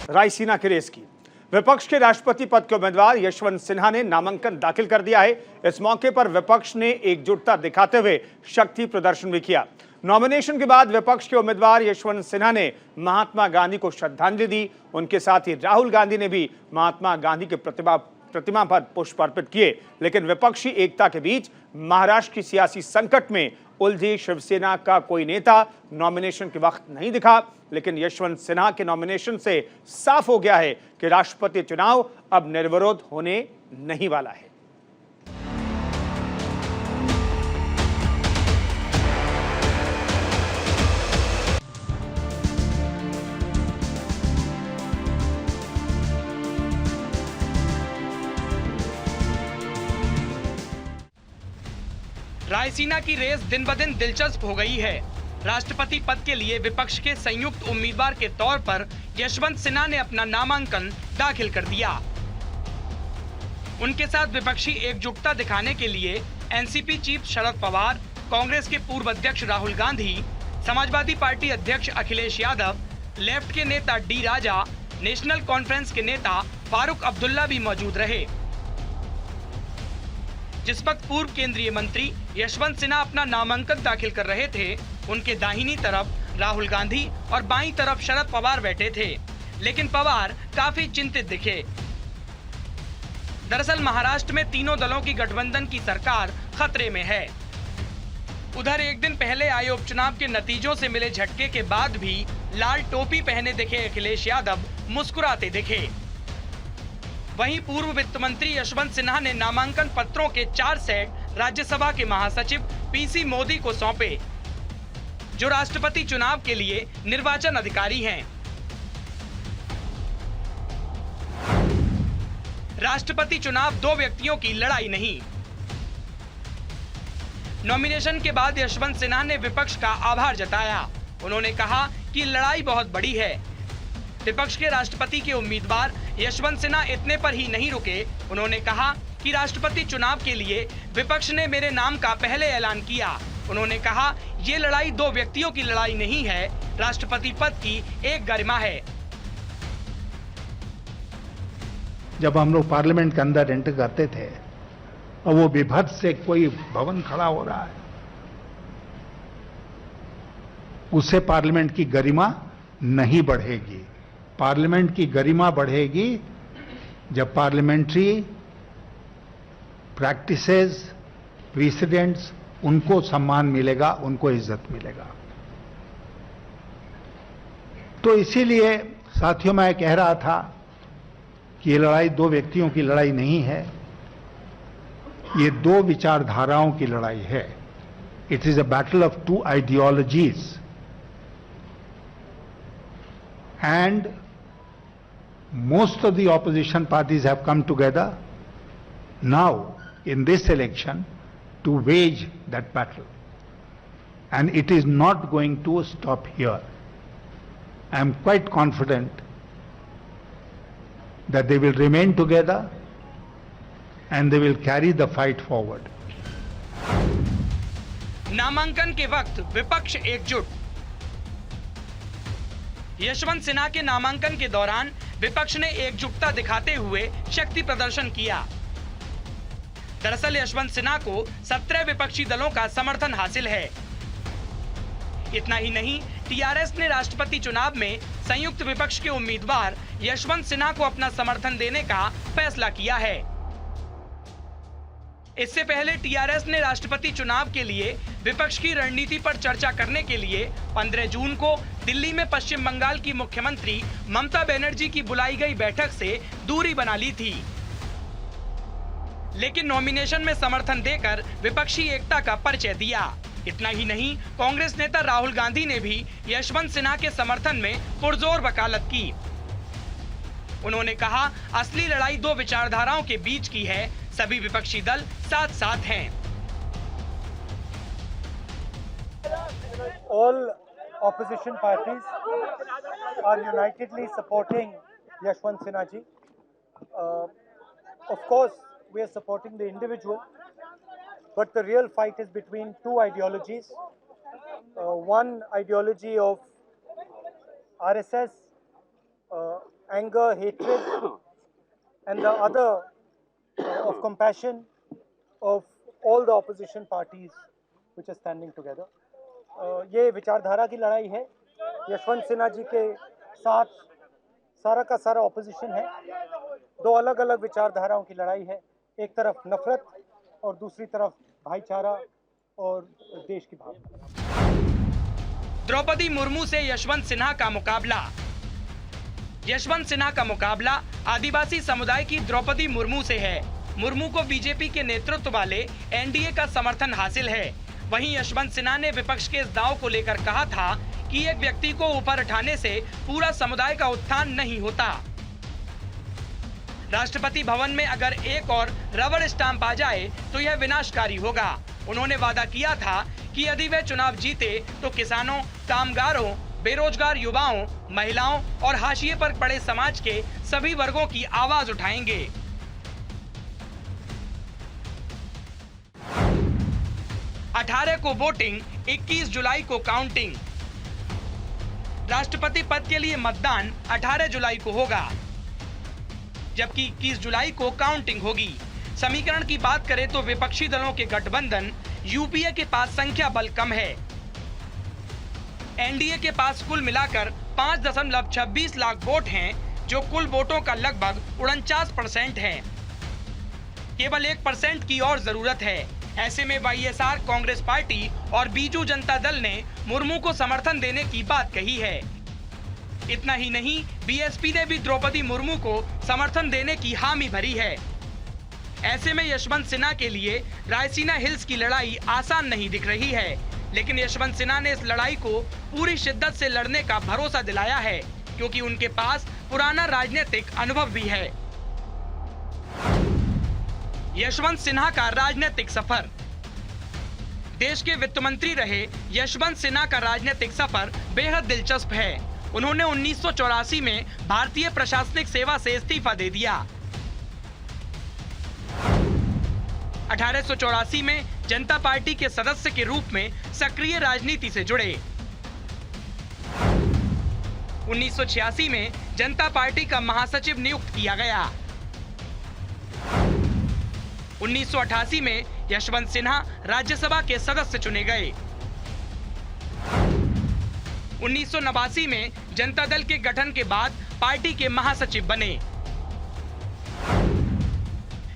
रायसीना की रेस की। विपक्ष के राष्ट्रपति पद के उम्मीदवार यशवंत सिन्हा ने नामांकन दाखिल कर दिया है। इस मौके पर विपक्ष ने एकजुटता दिखाते हुए शक्ति प्रदर्शन भी किया। नॉमिनेशन के बाद विपक्ष के उम्मीदवार यशवंत सिन्हा ने महात्मा गांधी को श्रद्धांजलि दी। उनके साथ ही राहुल गांधी ने भी महात्मा गांधी के प्रतिमा पर पुष्प अर्पित किए। लेकिन विपक्षी एकता के बीच महाराष्ट्र की सियासी संकट में उलझी शिवसेना का कोई नेता नॉमिनेशन के वक्त नहीं दिखा। लेकिन यशवंत सिन्हा के नॉमिनेशन से साफ हो गया है कि राष्ट्रपति चुनाव अब निर्विरोध होने नहीं वाला है। रायसीना की रेस दिन ब दिन दिलचस्प हो गई है। राष्ट्रपति पद के लिए विपक्ष के संयुक्त उम्मीदवार के तौर पर यशवंत सिन्हा ने अपना नामांकन दाखिल कर दिया। उनके साथ विपक्षी एकजुटता दिखाने के लिए एनसीपी चीफ शरद पवार, कांग्रेस के पूर्व अध्यक्ष राहुल गांधी, समाजवादी पार्टी अध्यक्ष अखिलेश यादव, लेफ्ट के नेता डी राजा, नेशनल कॉन्फ्रेंस के नेता फारूक अब्दुल्ला भी मौजूद रहे। जिस वक्त पूर्व केंद्रीय मंत्री यशवंत सिन्हा अपना नामांकन दाखिल कर रहे थे, उनके दाहिनी तरफ राहुल गांधी और बाईं तरफ शरद पवार बैठे थे। लेकिन पवार काफी चिंतित दिखे। दरअसल महाराष्ट्र में तीनों दलों की गठबंधन की सरकार खतरे में है। उधर एक दिन पहले आए उपचुनाव के नतीजों से मिले झटके के बाद भी लाल टोपी पहने दिखे अखिलेश यादव मुस्कुराते दिखे। वहीं पूर्व वित्त मंत्री यशवंत सिन्हा ने नामांकन पत्रों के 4 सेट राज्यसभा के महासचिव पीसी मोदी को सौंपे, जो राष्ट्रपति चुनाव के लिए निर्वाचन अधिकारी हैं। राष्ट्रपति चुनाव 2 व्यक्तियों की लड़ाई नहीं। नॉमिनेशन के बाद यशवंत सिन्हा ने विपक्ष का आभार जताया। उन्होंने कहा कि लड़ाई बहुत बड़ी है। विपक्ष के राष्ट्रपति के उम्मीदवार यशवंत सिन्हा इतने पर ही नहीं रुके। उन्होंने कहा कि राष्ट्रपति चुनाव के लिए विपक्ष ने मेरे नाम का पहले ऐलान किया। उन्होंने कहा, ये लड़ाई 2 व्यक्तियों की लड़ाई नहीं है, राष्ट्रपति पद की एक गरिमा है। जब हम लोग पार्लियामेंट के अंदर एंटर करते थे और वो विभत्स से कोई भवन खड़ा हो रहा है, उससे पार्लियामेंट की गरिमा नहीं बढ़ेगी। पार्लियामेंट की गरिमा बढ़ेगी जब पार्लियामेंट्री प्रैक्टिसेस, प्रेसिडेंट्स, उनको सम्मान मिलेगा, उनको इज्जत मिलेगा। तो इसीलिए साथियों, मैं कह रहा था कि ये लड़ाई 2 व्यक्तियों की लड़ाई नहीं है, ये 2 विचारधाराओं की लड़ाई है। It is a battle of 2 ideologies and most of the opposition parties have come together now in this election to wage that battle, and it is not going to stop here. I am quite confident that they will remain together and they will carry the fight forward. नामांकन के वक्त विपक्ष एकजुट। यशवंत सिन्हा के नामांकन के दौरान विपक्ष ने एकजुटता दिखाते हुए शक्ति प्रदर्शन किया। दरअसल यशवंत सिन्हा को 17 विपक्षी दलों का समर्थन हासिल है। इतना ही नहीं, टीआरएस ने राष्ट्रपति चुनाव में संयुक्त विपक्ष के उम्मीदवार यशवंत सिन्हा को अपना समर्थन देने का फैसला किया है। इससे पहले टीआरएस ने राष्ट्रपति चुनाव के लिए विपक्ष की रणनीति पर चर्चा करने के लिए 15 जून को दिल्ली में पश्चिम बंगाल की मुख्यमंत्री ममता बनर्जी की बुलाई गई बैठक से दूरी बना ली थी। लेकिन नॉमिनेशन में समर्थन देकर विपक्षी एकता का परिचय दिया। इतना ही नहीं, कांग्रेस नेता राहुल गांधी ने भी यशवंत सिन्हा के समर्थन में पुरजोर वकालत की। उन्होंने कहा, असली लड़ाई 2 विचारधाराओं के बीच की है, सभी विपक्षी दल साथ साथ हैं। All opposition parties are unitedly supporting Yashwant Sinha ji. Of course, we are supporting the individual, but the real fight is between 2 ideologies. One ideology of RSS, anger, hatred, and the other of compassion of all the opposition parties which are standing together. ये विचारधारा की लड़ाई है. यशवंत सिन्हा जी के साथ सारा का सारा ऑपोजिशन है. दो अलग अलग विचारधाराओं की लड़ाई है. एक तरफ नफरत और दूसरी तरफ भाईचारा और देश की भावना. द्रौपदी मुर्मू से यशवंत सिन्हा का मुकाबला. यशवंत सिन्हा का मुकाबला आदिवासी समुदाय की द्रौपदी मुर्मू से है. मुर्मू को बीजेपी के नेतृत्व वाले एनडीए का समर्थन हासिल है. वहीं यशवंत सिन्हा ने विपक्ष के इस दांव को लेकर कहा था कि एक व्यक्ति को ऊपर उठाने से पूरा समुदाय का उत्थान नहीं होता. राष्ट्रपति भवन में अगर एक और रबर स्टाम्प आ जाए तो यह विनाशकारी होगा. उन्होंने वादा किया था कि यदि वे चुनाव जीते तो किसानों, कामगारों, बेरोजगार युवाओं, महिलाओं और हाशिए पर पड़े समाज के सभी वर्गों की आवाज उठाएंगे. 18 को वोटिंग, 21 जुलाई को काउंटिंग. राष्ट्रपति पद के लिए मतदान 18 जुलाई को होगा, जबकि 21 जुलाई को काउंटिंग होगी. समीकरण की बात करें तो विपक्षी दलों के गठबंधन यूपीए के पास संख्या बल कम है. एनडीए के पास कुल मिलाकर 5.26 लाख वोट हैं, जो कुल वोटों का लगभग 49% है. केवल 1% की और जरूरत है. ऐसे में वाईएसआर कांग्रेस पार्टी और बीजू जनता दल ने मुर्मू को समर्थन देने की बात कही है. इतना ही नहीं, बीएसपी ने भी द्रौपदी मुर्मू को समर्थन देने की हामी भरी है. ऐसे में यशवंत सिन्हा के लिए रायसीना हिल्स की लड़ाई आसान नहीं दिख रही है, लेकिन यशवंत सिन्हा ने इस लड़ाई को पूरी शिद्दत से लड़ने का भरोसा दिलाया है, क्योंकि उनके पास पुराना राजनीतिक अनुभव भी है. यशवंत सिन्हा का राजनीतिक सफर. देश के वित्त मंत्री रहे यशवंत सिन्हा का राजनीतिक सफर बेहद दिलचस्प है. उन्होंने 1984 में भारतीय प्रशासनिक सेवा से इस्तीफा दे दिया. 1884 में जनता पार्टी के सदस्य के रूप में सक्रिय राजनीति से जुड़े. 1986 में जनता पार्टी का महासचिव नियुक्त किया गया. 1988 में यशवंत सिन्हा राज्यसभा के सदस्य चुने गए. 1989 में जनता दल के गठन के बाद पार्टी के महासचिव बने.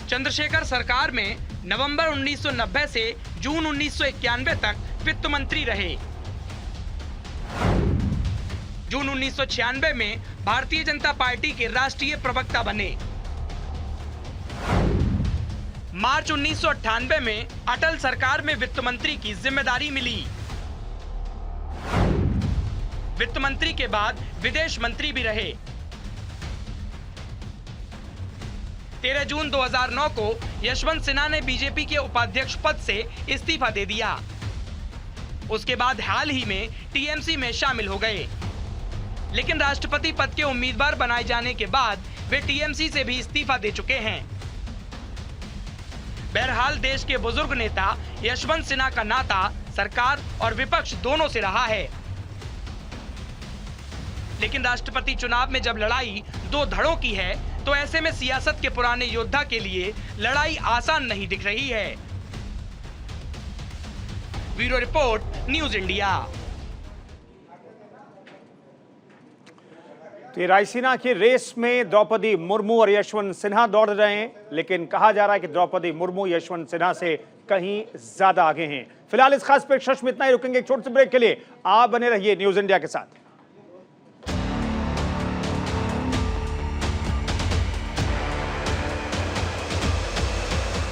चंद्रशेखर सरकार में नवंबर 1990 से जून 1991 तक वित्त मंत्री रहे. जून 1996 में भारतीय जनता पार्टी के राष्ट्रीय प्रवक्ता बने. मार्च 1998 में अटल सरकार में वित्त मंत्री की जिम्मेदारी मिली. वित्त मंत्री के बाद विदेश मंत्री भी रहे. 13 जून 2009 को यशवंत सिन्हा ने बीजेपी के उपाध्यक्ष पद से इस्तीफा दे दिया. उसके बाद हाल ही में टीएमसी में शामिल हो गए, लेकिन राष्ट्रपति पद के उम्मीदवार बनाए जाने के बाद वे टीएमसी से भी इस्तीफा दे चुके हैं. बहरहाल देश के बुजुर्ग नेता यशवंत सिन्हा का नाता सरकार और विपक्ष दोनों से रहा है. लेकिन राष्ट्रपति चुनाव में जब लड़ाई दो धड़ों की है, तो ऐसे में सियासत के पुराने योद्धा के लिए लड़ाई आसान नहीं दिख रही है. Bureau report, news India. तो ये रायसीना की रेस में द्रौपदी मुर्मू और यशवंत सिन्हा दौड़ रहे हैं, लेकिन कहा जा रहा है कि द्रौपदी मुर्मू यशवंत सिन्हा से कहीं ज्यादा आगे हैं. फिलहाल इस खास पेशकश में इतना ही. रुकेंगे एक छोटे से ब्रेक के लिए. आप बने रहिए न्यूज इंडिया के साथ.